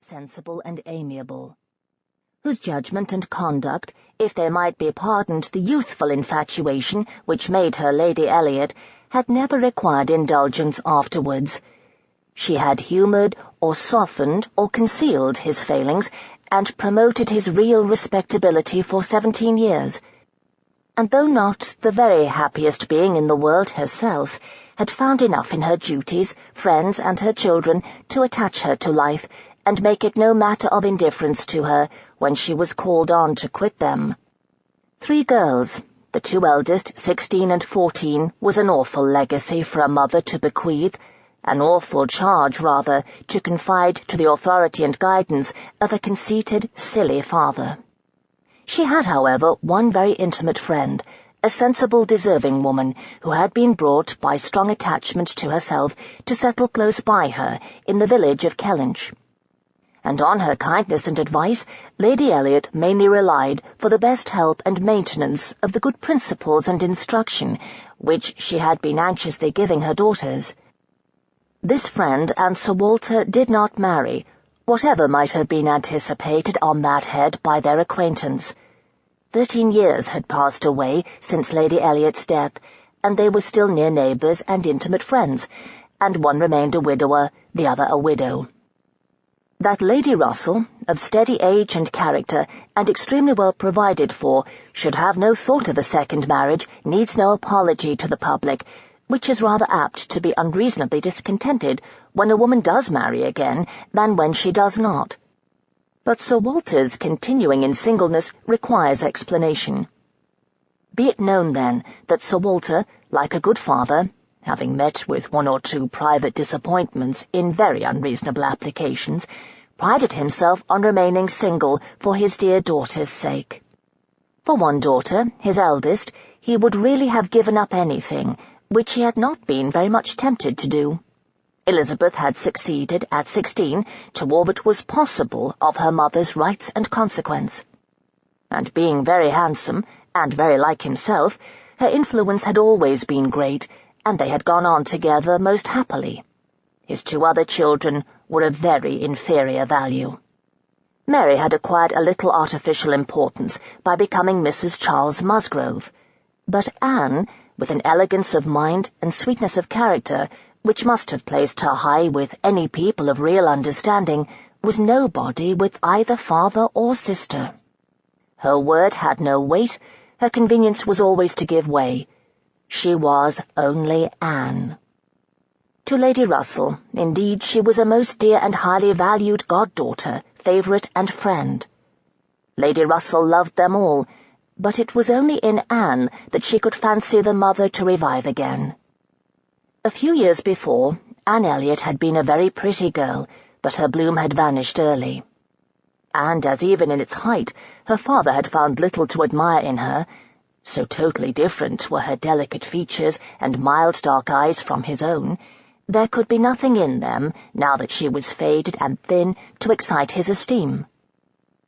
sensible and amiable, whose judgment and conduct, if they might be pardoned the youthful infatuation which made her Lady Elliot, had never required indulgence afterwards. She had humoured or softened or concealed his failings, and promoted his real respectability for 17 years. And though not the very happiest being in the world herself, had found enough in her duties, friends, and her children to attach her to life, and make it no matter of indifference to her when she was called on to quit them. 3 girls, the 2 eldest, 16 and 14, was an awful legacy for a mother to bequeath, an awful charge, rather, to confide to the authority and guidance of a conceited, silly father. She had, however, one very intimate friend, a sensible, deserving woman, who had been brought by strong attachment to herself to settle close by her in the village of Kellynch. And on her kindness and advice Lady Elliot mainly relied for the best help and maintenance of the good principles and instruction which she had been anxiously giving her daughters. This friend and Sir Walter did not marry, whatever might have been anticipated on that head by their acquaintance. 13 years had passed away since Lady Elliot's death, and they were still near neighbours and intimate friends, and one remained a widower, the other a widow. That Lady Russell, of steady age and character, and extremely well provided for, should have no thought of a second marriage needs no apology to the public, which is rather apt to be unreasonably discontented when a woman does marry again than when she does not. But Sir Walter's continuing in singleness requires explanation. Be it known, then, that Sir Walter, like a good father, having met with 1 or 2 private disappointments in very unreasonable applications, prided himself on remaining single for his dear daughter's sake. For one daughter, his eldest, he would really have given up anything, which he had not been very much tempted to do. Elizabeth had succeeded, at 16, to all that was possible of her mother's rights and consequence. And being very handsome, and very like himself, her influence had always been great, and they had gone on together most happily. His 2 other children were of very inferior value. Mary had acquired a little artificial importance by becoming Mrs. Charles Musgrove, but Anne, with an elegance of mind and sweetness of character, which must have placed her high with any people of real understanding, was nobody with either father or sister. Her word had no weight, her convenience was always to give way. She was only Anne. To Lady Russell, indeed, she was a most dear and highly valued goddaughter, favourite and friend. Lady Russell loved them all, but it was only in Anne that she could fancy the mother to revive again. A few years before, Anne Elliot had been a very pretty girl, but her bloom had vanished early. And as even in its height, her father had found little to admire in her, so totally different were her delicate features and mild dark eyes from his own, there could be nothing in them, now that she was faded and thin, to excite his esteem.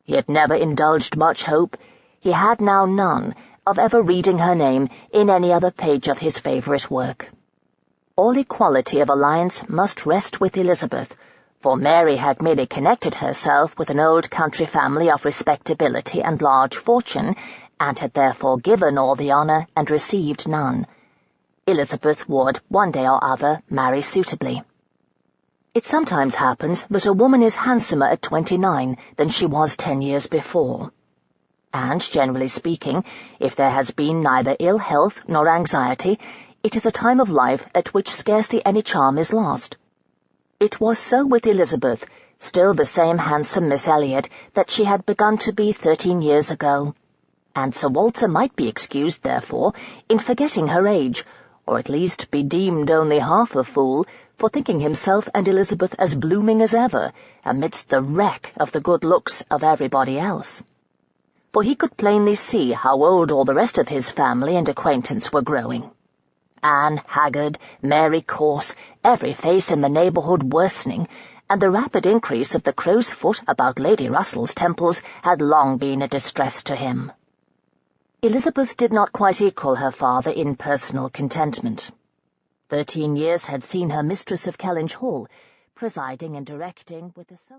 He had never indulged much hope, he had now none, of ever reading her name in any other page of his favourite work. All equality of alliance must rest with Elizabeth, for Mary had merely connected herself with an old country family of respectability and large fortune, and had therefore given all the honour and received none. Elizabeth would, one day or other, marry suitably. It sometimes happens that a woman is handsomer at 29 than she was 10 years before. And, generally speaking, if there has been neither ill health nor anxiety, it is a time of life at which scarcely any charm is lost. It was so with Elizabeth, still the same handsome Miss Elliot that she had begun to be 13 years ago, and Sir Walter might be excused, therefore, in forgetting her age, or at least be deemed only half a fool, for thinking himself and Elizabeth as blooming as ever, amidst the wreck of the good looks of everybody else. For he could plainly see how old all the rest of his family and acquaintance were growing. Anne haggard, Mary coarse, every face in the neighbourhood worsening, and the rapid increase of the crow's foot about Lady Russell's temples had long been a distress to him. Elizabeth did not quite equal her father in personal contentment. 13 years had seen her mistress of Kellynch Hall, presiding and directing with the